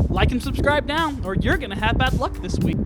Like and subscribe now, or you're gonna have bad luck this week.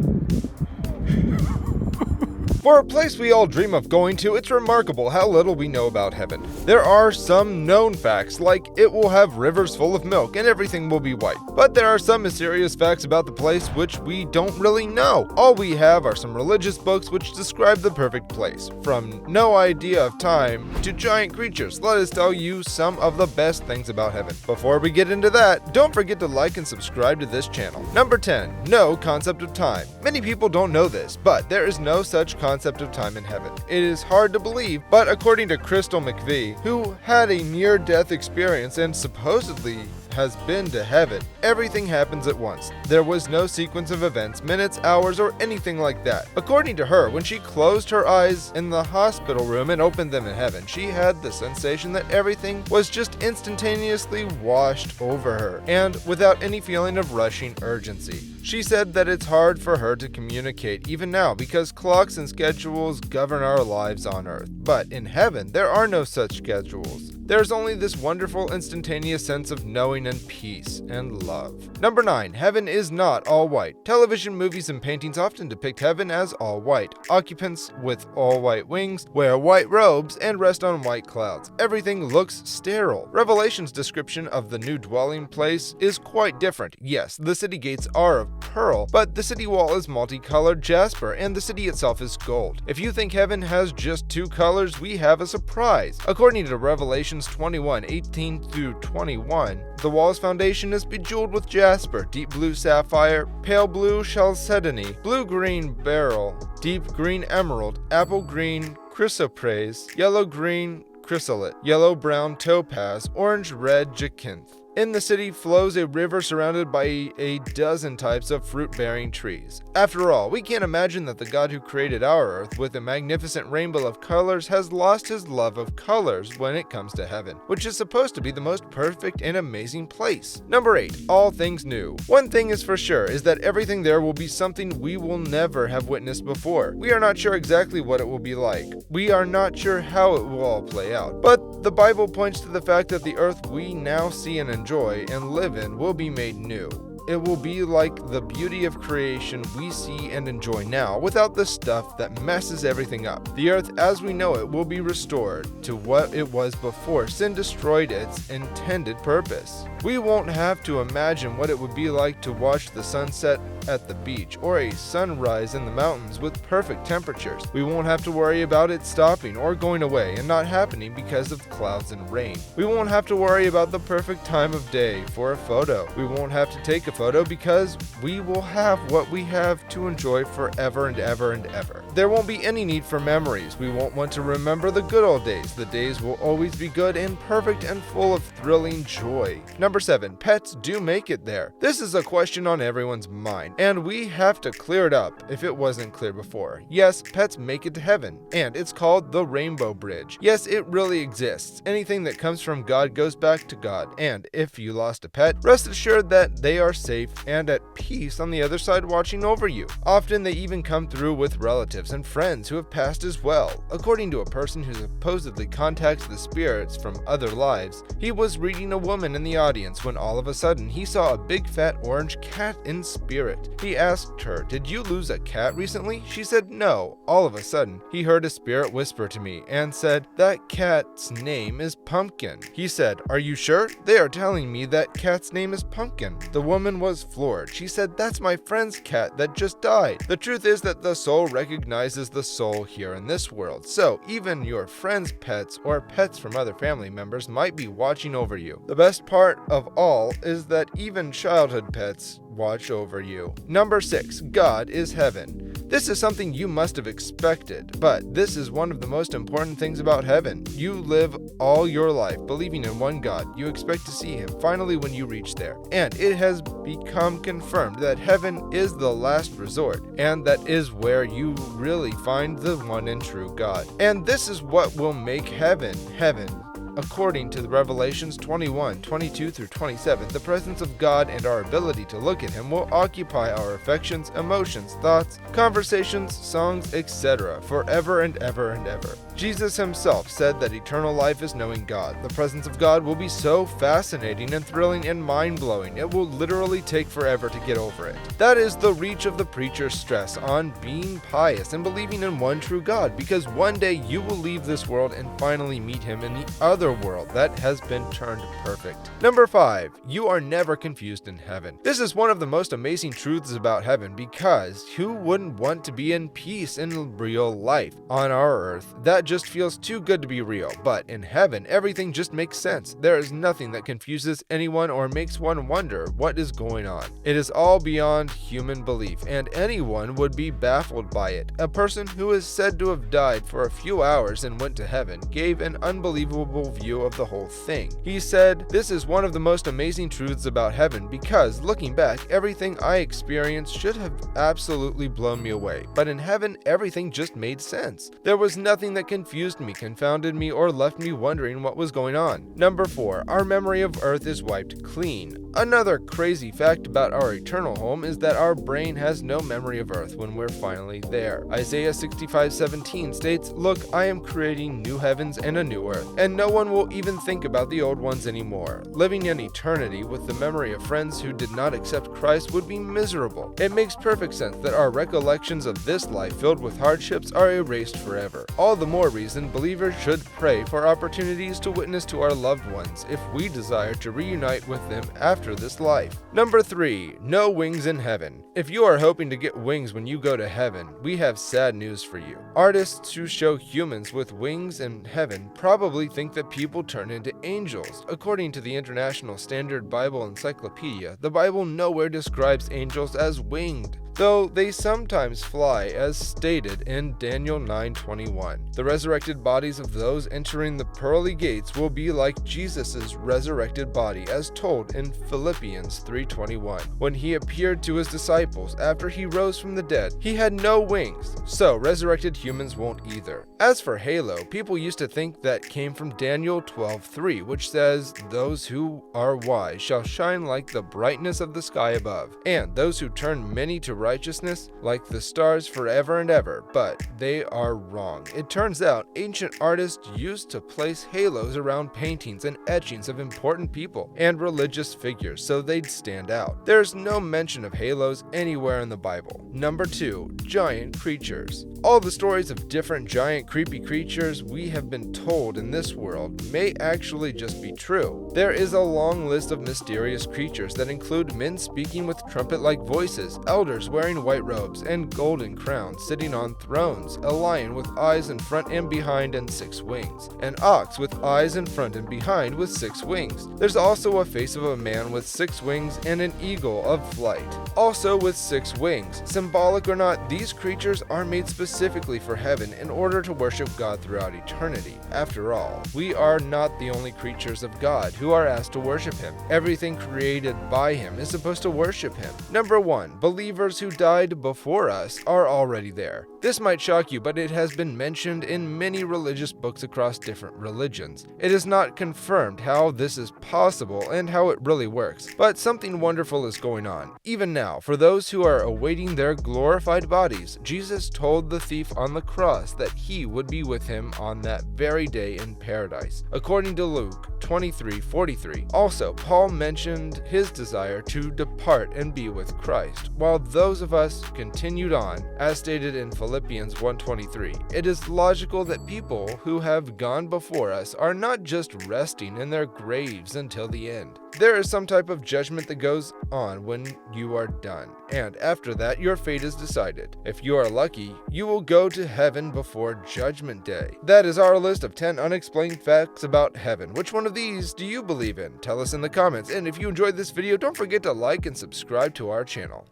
For a place we all dream of going to, it's remarkable how little we know about heaven. There are some known facts, like it will have rivers full of milk and everything will be white. But there are some mysterious facts about the place which we don't really know. All we have are some religious books which describe the perfect place. From no idea of time to giant creatures, let us tell you some of the best things about heaven. Before we get into that, don't forget to like and subscribe to this channel. Number 10. No concept of time. Many people don't know this, but there is no such concept of time in heaven. It is hard to believe, but according to McVea, who had a near-death experience and supposedly has been to heaven, everything happens at once. There was no sequence of events, minutes, hours, or anything like that. According to her, when she closed her eyes in the hospital room and opened them in heaven, she had the sensation that everything was just instantaneously washed over her, and without any feeling of rushing urgency. She said that it's hard for her to communicate even now because clocks and schedules govern our lives on earth. But in heaven, there are no such schedules. There's only this wonderful instantaneous sense of knowing and peace and love. Number 9. Heaven is not all white. Television, movies, and paintings often depict heaven as all white. Occupants with all white wings wear white robes and rest on white clouds. Everything looks sterile. Revelation's description of the new dwelling place is quite different. Yes, the city gates are of pearl, but the city wall is multicolored jasper and the city itself is gold. If you think heaven has just two colors, we have a surprise. According to Revelations 21:18-21, the wall's foundation is bejeweled with jasper, deep blue sapphire, pale blue chalcedony, blue-green beryl, deep green emerald, apple green chrysoprase, yellow-green chrysolite, yellow-brown topaz, orange-red jacinth. In the city flows a river surrounded by a dozen types of fruit-bearing trees. After all, we can't imagine that the God who created our earth with a magnificent rainbow of colors has lost his love of colors when it comes to heaven, which is supposed to be the most perfect and amazing place. Number 8. All things new. One thing is for sure is that everything there will be something we will never have witnessed before. We are not sure exactly what it will be like. We are not sure how it will all play out. But the Bible points to the fact that the earth we now see and enjoy and live in will be made new. It will be like the beauty of creation we see and enjoy now, without the stuff that messes everything up. The earth as we know it will be restored to what it was before sin destroyed its intended purpose. We won't have to imagine what it would be like to watch the sunset at the beach or a sunrise in the mountains with perfect temperatures. We won't have to worry about it stopping or going away and not happening because of clouds and rain. We won't have to worry about the perfect time of day for a photo. We won't have to take a photo because we will have what we have to enjoy forever and ever and ever. There won't be any need for memories. We won't want to remember the good old days. The days will always be good and perfect and full of thrilling joy. Number 7. Pets do make it there. This is a question on everyone's mind, and we have to clear it up if it wasn't clear before. Yes, pets make it to heaven, and it's called the Rainbow Bridge. Yes, it really exists. Anything that comes from God goes back to God, and if you lost a pet, rest assured that they are safe and at peace on the other side watching over you. Often they even come through with relatives and friends who have passed as well. According to a person who supposedly contacts the spirits from other lives, he was reading a woman in the audience when all of a sudden he saw a big fat orange cat in spirit. He asked her, "Did you lose a cat recently?" She said no. All of a sudden, he heard a spirit whisper to me and said, "That cat's name is Pumpkin." He said, "Are you sure? They are telling me that cat's name is Pumpkin." The woman was floored. She said, "That's my friend's cat that just died." The truth is that the soul recognizes the soul here in this world. So even your friend's pets or pets from other family members might be watching over you. The best part of all is that even childhood pets watch over you. Number 6. God is heaven. This is something you must have expected, but this is one of the most important things about heaven. You live all your life believing in one God. You expect to see him finally when you reach there. And it has become confirmed that heaven is the last resort, and that is where you really find the one and true God. And this is what will make heaven heaven. According to the Revelations 21:22-27, the presence of God and our ability to look at him will occupy our affections, emotions, thoughts, conversations, songs, etc. forever and ever and ever. Jesus himself said that eternal life is knowing God. The presence of God will be so fascinating and thrilling and mind-blowing, it will literally take forever to get over it. That is the reach of the preacher's stress on being pious and believing in one true God, because one day you will leave this world and finally meet him in the other world that has been turned perfect. Number 5. You are never confused in heaven. This is one of the most amazing truths about heaven, because who wouldn't want to be in peace in real life? On our earth, that just feels too good to be real, but in heaven, everything just makes sense. There is nothing that confuses anyone or makes one wonder what is going on. It is all beyond human belief, and anyone would be baffled by it. A person who is said to have died for a few hours and went to heaven gave an unbelievable view of the whole thing. He said, "This is one of the most amazing truths about heaven, because looking back, everything I experienced should have absolutely blown me away. But in heaven, everything just made sense. There was nothing that confused me, confounded me, or left me wondering what was going on." Number 4. Our memory of earth is wiped clean. Another crazy fact about our eternal home is that our brain has no memory of earth when we're finally there. Isaiah 65:17 states, "Look, I am creating new heavens and a new earth, and no one will even think about the old ones anymore." Living in eternity with the memory of friends who did not accept Christ would be miserable. It makes perfect sense that our recollections of this life filled with hardships are erased forever. All the more reason believers should pray for opportunities to witness to our loved ones if we desire to reunite with them after this life. Number 3. No wings in heaven. If you are hoping to get wings when you go to heaven, we have sad news for you. Artists who show humans with wings in heaven probably think that people turn into angels. According to the International Standard Bible Encyclopedia, the Bible nowhere describes angels as winged, though they sometimes fly, as stated in Daniel 9:21. The resurrected bodies of those entering the pearly gates will be like Jesus' resurrected body, as told in Philippians 3:21. When he appeared to his disciples after he rose from the dead, he had no wings, so resurrected humans won't either. As for halo, people used to think that came from Daniel 12:3, which says, "Those who are wise shall shine like the brightness of the sky above, and those who turn many to righteousness like the stars forever and ever." But they are wrong. It turns out ancient artists used to place halos around paintings and etchings of important people and religious figures so they'd stand out. There's no mention of halos anywhere in the Bible. Number 2. Giant creatures. All the stories of different giant creepy creatures we have been told in this world may actually just be true. There is a long list of mysterious creatures that include men speaking with trumpet-like voices, elders wearing white robes and golden crowns sitting on thrones, a lion with eyes in front and behind and 6 wings, an ox with eyes in front and behind with 6 wings. There's also a face of a man with 6 wings and an eagle of flight, also with 6 wings. Symbolic or not, these creatures are made specifically for heaven in order to worship God throughout eternity. After all, we are not the only creatures of God who are asked to worship him. Everything created by him is supposed to worship him. Number 1. Believers who died before us are already there. This might shock you, but it has been mentioned in many religious books across different religions. It is not confirmed how this is possible and how it really works, but something wonderful is going on. Even now, for those who are awaiting their glorified bodies, Jesus told the thief on the cross that he would be with him on that very day in paradise, according to Luke 23:43. Also, Paul mentioned his desire to depart and be with Christ, while those of us continued on, as stated in Philippians 1:23. It is logical that people who have gone before us are not just resting in their graves until the end. There is some type of judgment that goes on when you are done, and after that your fate is decided. If you are lucky, you will go to heaven before Judgment Day. That is our list of 10 unexplained facts about heaven. Which one of these do you believe in? Tell us in the comments, and if you enjoyed this video, don't forget to like and subscribe to our channel.